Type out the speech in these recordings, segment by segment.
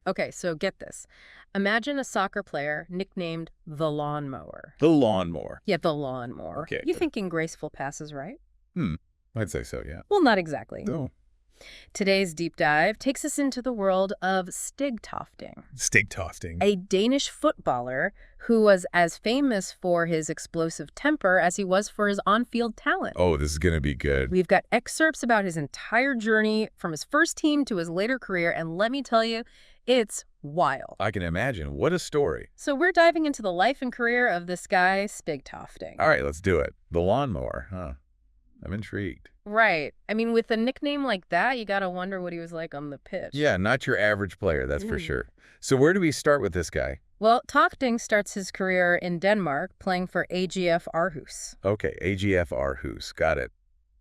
Okay, so get this. Imagine a soccer player nicknamed the lawnmower. The lawnmower. Yeah, the lawnmower. Okay. You thinking graceful passes, right? I'd say so, yeah. Well, not exactly. Oh. Today's deep dive takes us into the world of Stig Tofting, Stig Tofting. a Danish footballer who was as famous for his explosive temper as he was for his on-field talent. Oh, this is going to be good. We've got excerpts about his entire journey from his first team to his later career, and let me tell you, it's wild. I can imagine. What a story. So we're diving into the life and career of this guy, Stig Tofting. All right, let's do it. The lawnmower, huh? I'm intrigued. Right. I mean, with a nickname like that, you gotta wonder what he was like on the pitch. Yeah, not your average player, that's for sure. So where do we start with this guy? Well, Tofting starts his career in Denmark, playing for AGF Aarhus. Okay, AGF Aarhus. Got it.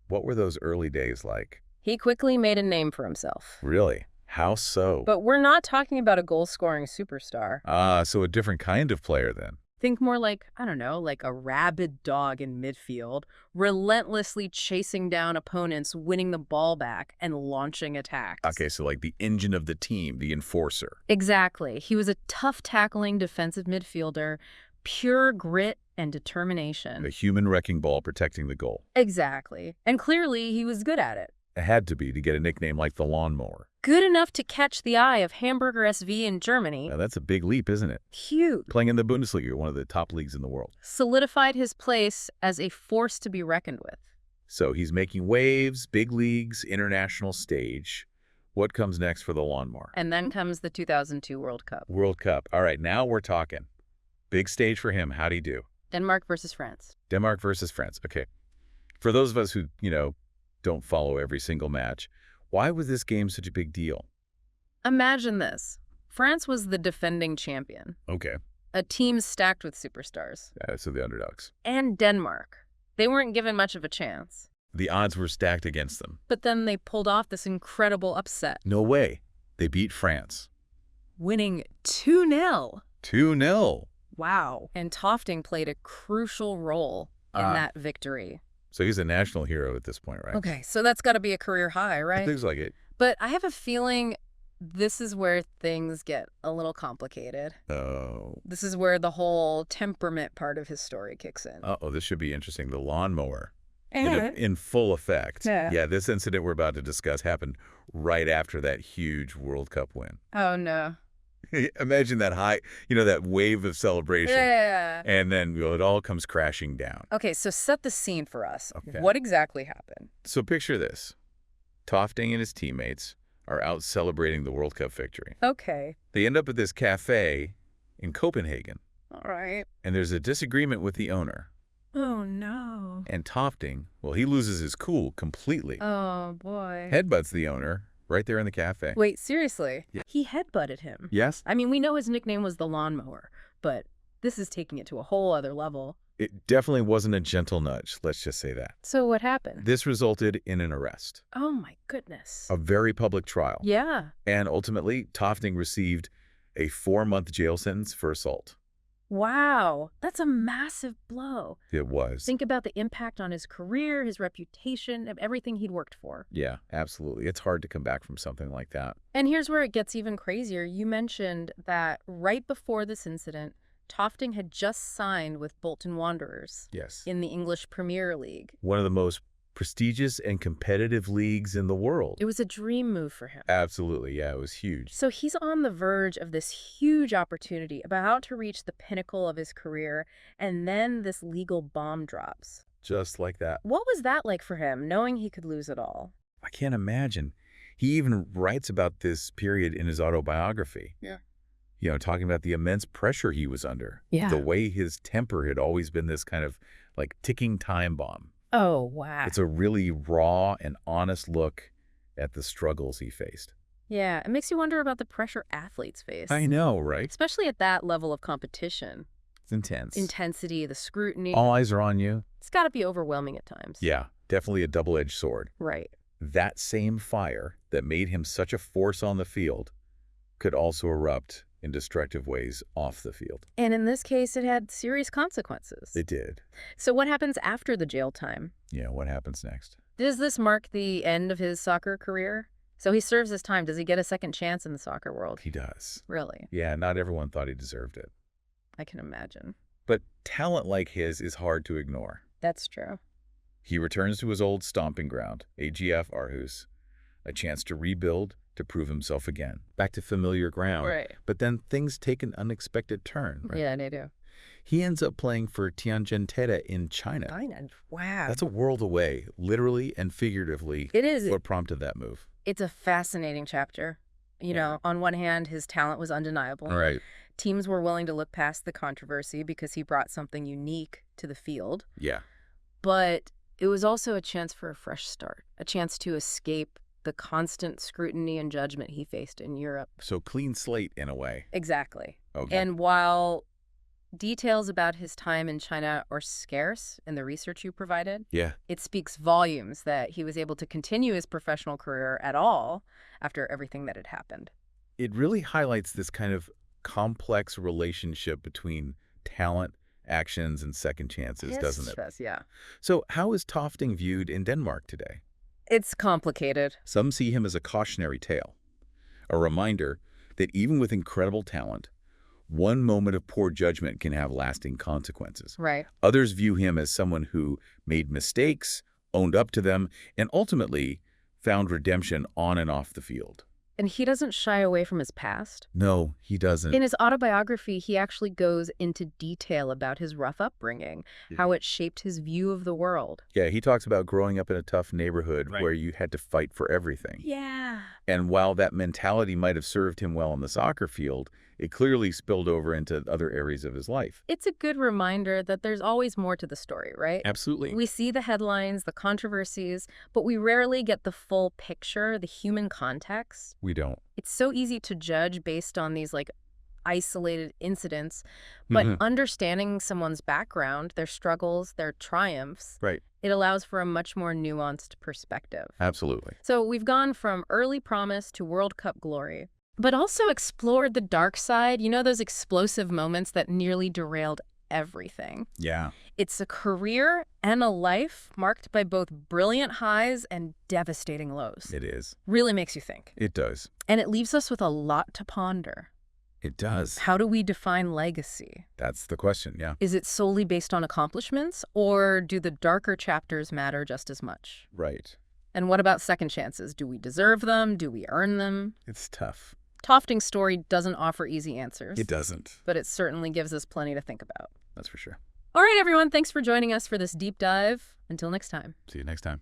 What were those early days like? He quickly made a name for himself. Really? How so? But we're not talking about a goal-scoring superstar. So a different kind of player then. Think more like, I don't know, like a rabid dog in midfield, relentlessly chasing down opponents, winning the ball back, and launching attacks. Okay, so like the engine of the team, the enforcer. Exactly. He was a tough-tackling defensive midfielder, pure grit and determination. A human wrecking ball protecting the goal. Exactly. And clearly, he was good at it. It had to be to get a nickname like the lawnmower. Good enough to catch the eye of Hamburger SV in Germany. Now, that's a big leap, isn't it? Huge. Playing in the Bundesliga, one of the top leagues in the world. Solidified his place as a force to be reckoned with. So he's making waves, big leagues, international stage. What comes next for the lawnmower? And then comes the 2002 World Cup. World Cup. All right, now we're talking. Big stage for him. How'd he do? Denmark versus France. Denmark versus France. Okay. For those of us who, don't follow every single match, why was this game such a big deal? Imagine this. France was the defending champion. Okay. A team stacked with superstars. So the underdogs. And Denmark. They weren't given much of a chance. The odds were stacked against them. But then they pulled off this incredible upset. No way. They beat France. Winning 2-0. 2-0. Wow. And Tofting played a crucial role in that victory. So he's a national hero at this point, right? Okay, so that's got to be a career high, right? Things like it. But I have a feeling this is where things get a little complicated. Oh. This is where the whole temperament part of his story kicks in. Uh-oh, this should be interesting. The lawnmower in full effect. Yeah, this incident we're about to discuss happened right after that huge World Cup win. Oh, no. Imagine that high, that wave of celebration. Yeah. And then it all comes crashing down. Okay, so set the scene for us. Okay. What exactly happened? So picture this. Tofting and his teammates are out celebrating the World Cup victory. Okay. They end up at this cafe in Copenhagen. All right. And there's a disagreement with the owner. Oh, no. And Tofting, well, he loses his cool completely. Oh, boy. Headbutts the owner right there in the cafe. Wait, seriously? Yeah. He headbutted him. Yes? I mean, we know his nickname was the lawnmower, but this is taking it to a whole other level. It definitely wasn't a gentle nudge, let's just say that. So what happened? This resulted in an arrest. Oh, my goodness. A very public trial. Yeah. And ultimately, Tofting received a 4-month jail sentence for assault. Wow. That's a massive blow. It was. Think about the impact on his career, his reputation, of everything he'd worked for. Yeah, absolutely. It's hard to come back from something like that. And here's where it gets even crazier. You mentioned that right before this incident, Tofting had just signed with Bolton Wanderers. Yes. In the English Premier League. One of the most prestigious and competitive leagues in the world. It was a dream move for him. Absolutely, yeah, it was huge. So he's on the verge of this huge opportunity, about to reach the pinnacle of his career, and then this legal bomb drops. Just like that. What was that like for him, knowing he could lose it all? I can't imagine. He even writes about this period in his autobiography. Yeah. Talking about the immense pressure he was under. Yeah. The way his temper had always been this kind of like ticking time bomb. Oh, wow. It's a really raw and honest look at the struggles he faced. Yeah, it makes you wonder about the pressure athletes face. I know, right? Especially at that level of competition. It's intense. Intensity, the scrutiny. All eyes are on you. It's got to be overwhelming at times. Yeah, definitely a double-edged sword. Right. That same fire that made him such a force on the field could also erupt in destructive ways off the field. And in this case, it had serious consequences. It did. So what happens after the jail time? Yeah, what happens next? Does this mark the end of his soccer career? So he serves his time. Does he get a second chance in the soccer world? He does. Really? Yeah, not everyone thought he deserved it. I can imagine. But talent like his is hard to ignore. That's true. He returns to his old stomping ground, AGF Aarhus, a chance to rebuild, to prove himself again. Back to familiar ground. Right. But then things take an unexpected turn. Right? Yeah, they do. He ends up playing for Tianjin in China. Wow. That's a world away, literally and figuratively. It is. What prompted that move? It's a fascinating chapter. You know, on one hand, his talent was undeniable. Right. Teams were willing to look past the controversy because he brought something unique to the field. Yeah. But it was also a chance for a fresh start, a chance to escape the constant scrutiny and judgment he faced in Europe. So clean slate in a way. Exactly. Okay. And while details about his time in China are scarce in the research you provided, Yeah. it speaks volumes that he was able to continue his professional career at all after everything that had happened. It really highlights this kind of complex relationship between talent, actions, and second chances, doesn't it? Yes, yeah. So how is Tofting viewed in Denmark today? It's complicated. Some see him as a cautionary tale, a reminder that even with incredible talent, one moment of poor judgment can have lasting consequences. Right. Others view him as someone who made mistakes, owned up to them, and ultimately found redemption on and off the field. And he doesn't shy away from his past. No, he doesn't. In his autobiography, he actually goes into detail about his rough upbringing, how it shaped his view of the world. Yeah, he talks about growing up in a tough neighborhood Right. where you had to fight for everything. Yeah. And while that mentality might have served him well on the soccer field, it clearly spilled over into other areas of his life. It's a good reminder that there's always more to the story, right? Absolutely. We see the headlines, the controversies, but we rarely get the full picture, the human context. We don't. It's so easy to judge based on these isolated incidents, but understanding someone's background, their struggles, their triumphs, Right. it allows for a much more nuanced perspective. Absolutely. So we've gone from early promise to World Cup glory, but also explored the dark side, you know, those explosive moments that nearly derailed everything. Yeah. It's a career and a life marked by both brilliant highs and devastating lows. It is. Really makes you think. It does. And it leaves us with a lot to ponder. It does. How do we define legacy? That's the question, yeah. Is it solely based on accomplishments, or do the darker chapters matter just as much? Right. And what about second chances? Do we deserve them? Do we earn them? It's tough. Tofting's story doesn't offer easy answers. It doesn't. But it certainly gives us plenty to think about. That's for sure. All right, everyone. Thanks for joining us for this deep dive. Until next time. See you next time.